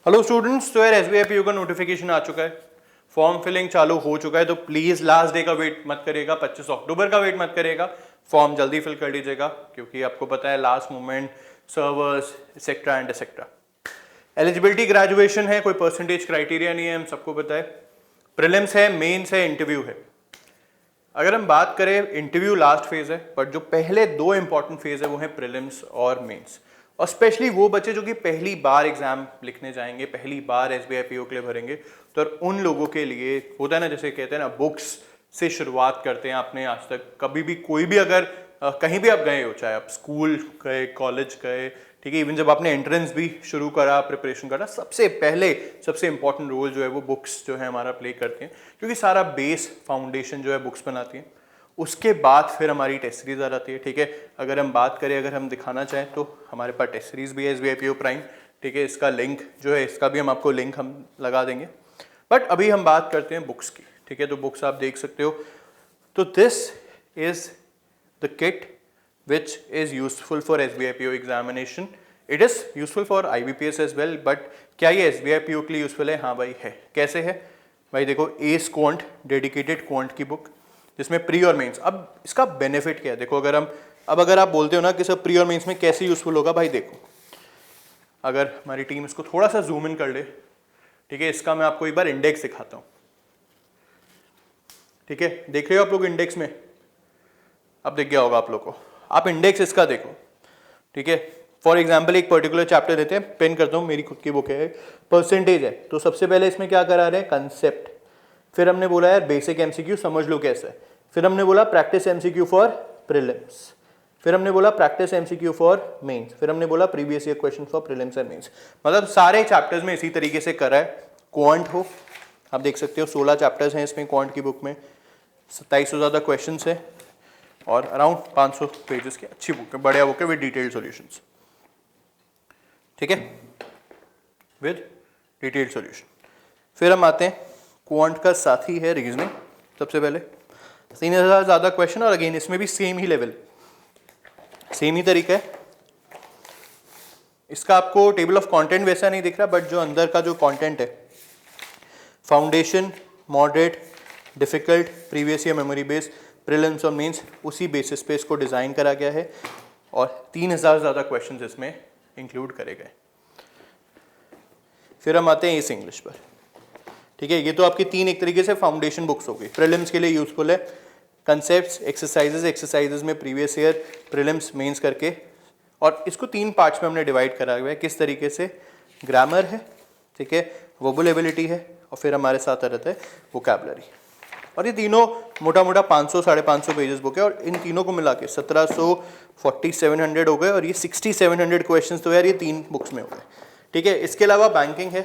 Hello students, तो यार SBI PO का नोटिफिकेशन आ चुका है, फॉर्म फिलिंग चालू हो चुका है। तो प्लीज लास्ट डे का वेट मत करिएगा, 25 अक्टूबर का वेट मत करिएगा, फॉर्म जल्दी फिल कर लीजिएगा क्योंकि आपको पता है last moment servers etcetera and etcetera. Eligibility graduation है, कोई परसेंटेज क्राइटेरिया नहीं है, हम सबको पता है। प्रीलिम्स है, मेंस है, इंटरव्यू है। अगर हम बात करें, इंटरव्यू लास्ट फेज है, बट जो पहले दो इंपॉर्टेंट फेज है वो है प्रीलिम्स और मेंस। और स्पेशली वो बच्चे जो कि पहली बार एग्जाम लिखने जाएंगे, पहली बार एसबीआई पीओ के लिए भरेंगे, तो उन लोगों के लिए होता है ना, जैसे कहते हैं ना, बुक्स से शुरुआत करते हैं। आपने आज तक कभी भी कोई भी अगर कहीं भी आप गए हो, चाहे आप स्कूल गए, कॉलेज गए, ठीक है, इवन जब आपने एंट्रेंस भी शुरू करा, प्रिपरेशन करा, सबसे पहले सबसे इंपॉर्टेंट रोल जो है वो बुक्स जो है हमारा प्ले करते हैं, क्योंकि सारा बेस फाउंडेशन जो है बुक्स बनाती हैं। उसके बाद फिर हमारी टेस्ट सीरीज आ जाती है, ठीक है। अगर हम बात करें, अगर हम दिखाना चाहें तो हमारे पास टेस्ट सीरीज भी है एसबीआई पीओ प्राइम, ठीक है। इसका लिंक जो है, इसका भी हम आपको लिंक हम लगा देंगे। बट अभी हम बात करते हैं बुक्स की, ठीक है। तो बुक्स आप देख सकते हो। तो this is the kit which is useful for SBI PO examination. It is useful for IBPS as well, but क्या ये SBI PO के लिए यूजफुल है? हाँ भाई है। कैसे है भाई? देखो, एस क्वांट, डेडिकेटेड क्वांट की बुक, जिसमें प्री और मेंस। अब इसका बेनिफिट क्या है? देखो, अगर आप बोलते हो ना कि सर प्री और मेंस में कैसे यूजफुल होगा, भाई देखो, अगर हमारी टीम इसको थोड़ा सा जूम इन कर ले, ठीक है, इसका मैं आपको एक बार इंडेक्स दिखाता हूँ, ठीक है। देख रहे हो आप लोग इंडेक्स में? अब दिख गया होगा आप लोग को। आप इंडेक्स इसका देखो, ठीक है। फॉर एग्जाम्पल एक पर्टिकुलर चैप्टर देते हैं, पेन करता हूँ, मेरी खुद की बुक है, परसेंटेज है। तो सबसे पहले इसमें क्या करा रहे हैं? कंसेप्ट। फिर हमने बोला यार बेसिक एमसीक्यू समझ लो कैसे। फिर हमने बोला प्रैक्टिस एमसीक्यू फॉर प्रीलिम्स। फिर हमने बोला प्रैक्टिस एमसीक्यू फॉर मेंस। फिर हमने बोला previous year question for prelims and mains. मतलब सारे चैप्टर्स में इसी तरीके से करा है। क्वांट हो, आप देख सकते हो 16 चैप्टर्स हैं इसमें क्वांट की बुक में, 2700 से ज़्यादा क्वेश्चन है और अराउंड 500 पेजेस की अच्छी बुक है, बढ़िया बुक है विद डिटेल्ड सॉल्यूशंस, ठीक है, विद डिटेल्ड सॉल्यूशन। फिर हम आते हैं क्वांट का साथी है रीजनिंग। सबसे पहले 3000 ज़्यादा क्वेश्चन, और अगेन इसमें भी सेम ही लेवल, सेम ही तरीका है। इसका आपको टेबल ऑफ कंटेंट वैसा नहीं दिख रहा, बट जो अंदर का जो कंटेंट है, foundation, moderate, difficult, previous year memory based, prelims और मेंस, उसी बेसिस पे इसको डिज़ाइन करा गया है और 3000 ज़्यादा क्वेश्चंस इसमें इंक्लूड करे गए। फिर हम आते हैं इस इंग्लिश पर, ठीक है। ये तो आपकी तीन एक तरीके से फाउंडेशन बुक्स हो गई, प्रीलिम्स के लिए यूजफुल है। कंसेप्ट्स, एक्सरसाइजेज में प्रीवियस ईयर, प्रीलिम्स, मेंस करके, और इसको तीन पार्ट्स में हमने डिवाइड करा हुआ है। किस तरीके से? ग्रामर है, ठीक है, वोबुलेबिलिटी है, और फिर हमारे साथ आ रहता है वोकैबुलरी। और ये तीनों मोटा मोटा 500 550 पेजेस बुक है, और इन तीनों को मिला के 1700 4700 हो गए, और ये 6700 क्वेश्चंस तो यार ये तीन बुक्स में हो गए, ठीक है। इसके अलावा बैंकिंग है,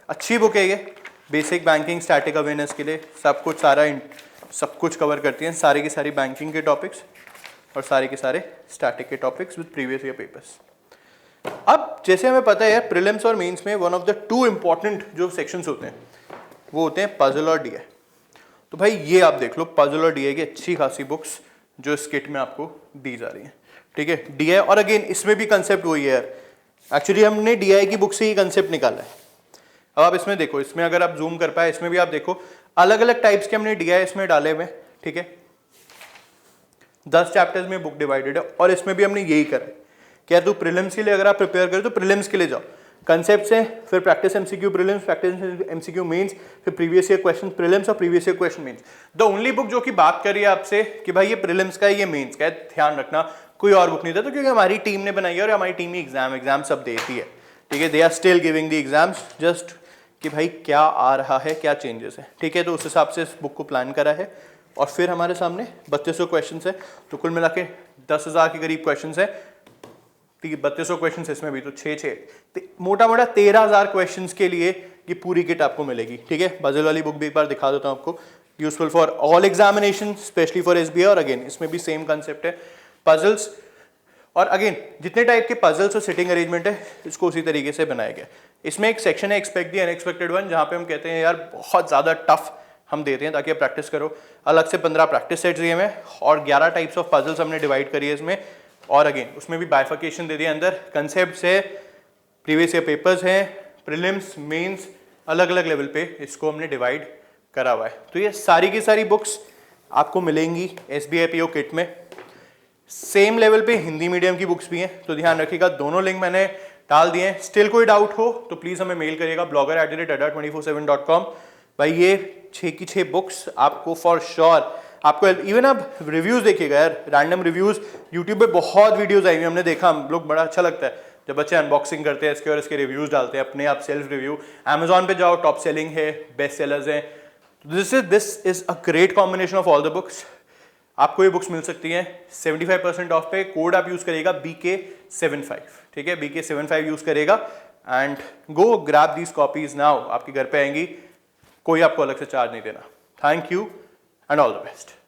अच्छी बुक है ये, बेसिक बैंकिंग, स्टैटिक अवेयरनेस के लिए सब कुछ कवर करती हैं, सारे के सारी बैंकिंग के टॉपिक्स और सारे के सारे स्टैटिक के topics with previous year papers. अब जैसे हमें पता है प्रीलिम्स और मेंस में one of the two important जो सेक्शंस होते हैं वो होते हैं पजल और डीआई। तो भाई ये आप देख लो, पजल और डीआई की अच्छी खासी बुक्स जो इस किट में आपको दी जा रही हैं, ठीक है। डीआई, और अगेन इसमें भी कंसेप्ट वही है यार, एक्चुअली हमने डीआई की बुक से ही कंसेप्ट निकाला है। अब आप इसमें देखो, इसमें अगर आप जूम कर पाए, इसमें भी आप देखो अलग अलग टाइप्स के हमने डीआई इसमें डाले हुए, ठीक है। 10 चैप्टर्स में बुक डिवाइडेड है, और इसमें भी हमने यही करा है कि यार तू प्रीलिम्स के लिए अगर आप प्रिपेयर करें तो प्रीलिम्स के लिए जाओ, कंसेप्ट है, फिर practice MCQ prelims, practice MCQ mains, फिर प्रीवियस ईयर क्वेश्चन प्रीलिम्स और previous year question mains. The only book जो कि बात कर रही है आपसे कि भाई ये प्रीलिम्स का है, ये मेंस का है, ध्यान रखना कोई और बुक नहीं था, तो क्योंकि हमारी टीम ने बनाई है और हमारी टीम ही एग्जाम सब देती है, ठीक है। They are still giving the exams, just कि भाई क्या आ रहा है, क्या चेंजेस है, ठीक है। तो उस हिसाब से इस बुक को प्लान करा है, और फिर हमारे सामने 3200 क्वेश्चन है, तो कुल मिला के 10,000 के करीब क्वेश्चन है, 3200 क्वेश्चन इसमें भी, तो 6 मोटा मोटा 13,000 क्वेश्चन के लिए ये पूरी किट आपको मिलेगी, ठीक है। पजल वाली बुक भी एक बार दिखा देता हूँ आपको, useful for all examination, specially for SBI, और अगेन इसमें भी सेम कंसेप्ट है, पजल्स, और अगेन जितने टाइप के पजल्स और सिटिंग अरेंजमेंट है इसको उसी तरीके से बनाया गया। इसमें एक सेक्शन है एक्सपेक्ट द अनएक्सपेक्टेड वन, जहाँ पे हम कहते हैं यार बहुत ज़्यादा टफ हम देते हैं ताकि आप प्रैक्टिस करो। अलग से 15 प्रैक्टिस सेट्स दिए हैं और 11 टाइप्स ऑफ पजल्स हमने डिवाइड करी है इसमें, और अगेन उसमें भी बाइफिकेशन दे दिया, अंदर कंसेप्ट्स है, प्रीवियस ईयर पेपर्स हैं, प्रीलिम्स, मेंस, अलग अलग लेवल पे इसको हमने डिवाइड करा हुआ है। तो ये सारी की सारी बुक्स आपको मिलेंगी SBI PO किट में। सेम लेवल पे हिंदी मीडियम की बुक्स भी हैं, तो ध्यान रखिएगा, दोनों लिंक मैंने डाल दिए हैं। स्टिल कोई डाउट हो तो प्लीज हमें मेल करिएगा blogger@adda247.com। भाई ये 6 की 6 बुक्स आपको फॉर श्योर, आपको इवन आप रिव्यूज देखिएगा यार, रैंडम रिव्यूज यूट्यूब पे बहुत वीडियोस आई हुई हमने देखा, हम लोग बड़ा अच्छा लगता है जब बच्चे अनबॉक्सिंग करते हैं इसके और इसके रिव्यूज डालते हैं अपने आप, सेल्फ रिव्यू। Amazon पे जाओ, टॉप सेलिंग है, बेस्ट सेलर्स हैं। This is a great combination of all the books. आपको ये बुक्स मिल सकती हैं 75% ऑफ पे, कोड आप यूज करेगा BK75, ठीक है, BK75 यूज करेगा and go grab these copies now, आपके घर पे आएंगी, कोई आपको अलग से चार्ज नहीं देना। Thank you and all the best.